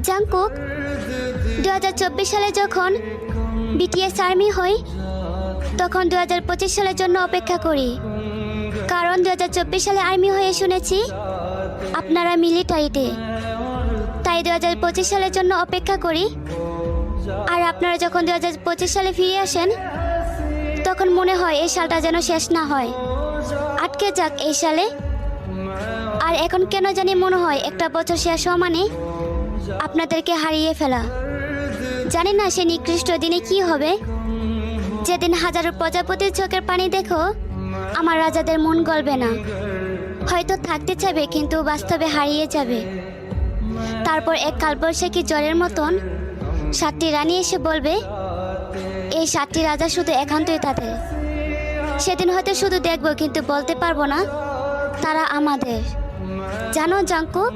Jungkook, 2024 সালে যখন BTS army হই, তখন 2025 সালের জন্য অপেক্ষা করি। কারণ 2024 সালে আর্মি হয়ে শুনেছি আপনারা মিলিটারিতে, তাই 2025 সালের জন্য অপেক্ষা করি। আর আপনারা যখন 2025 সালে ফিরে আসেন, তখন মনে হয় এই সালটা যেন শেষ না হয়, আটকে যাক এই সালে। আর এখন কেন জানি মনে হয় একটা বছর শেষ হওয়া মানে আপনাদেরকে হারিয়ে ফেলা। জানি না সে নিকৃষ্ট দিনে কি হবে, যেদিন হাজারো প্রজাপতির চোখের পানি দেখো আমার রাজাদের মন গলবে না। হয়তো থাকতে চাইবে কিন্তু বাস্তবে হারিয়ে যাবে। তারপর এক কালবৈশাখী জ্বরের মতন 7টি রানী এসে বলবে এই 7টি রাজা শুধু একান্তই তাদের। সেদিন হয়তো শুধু দেখবো কিন্তু বলতে পারবো না তারা আমাদের। জানো জাংকুক,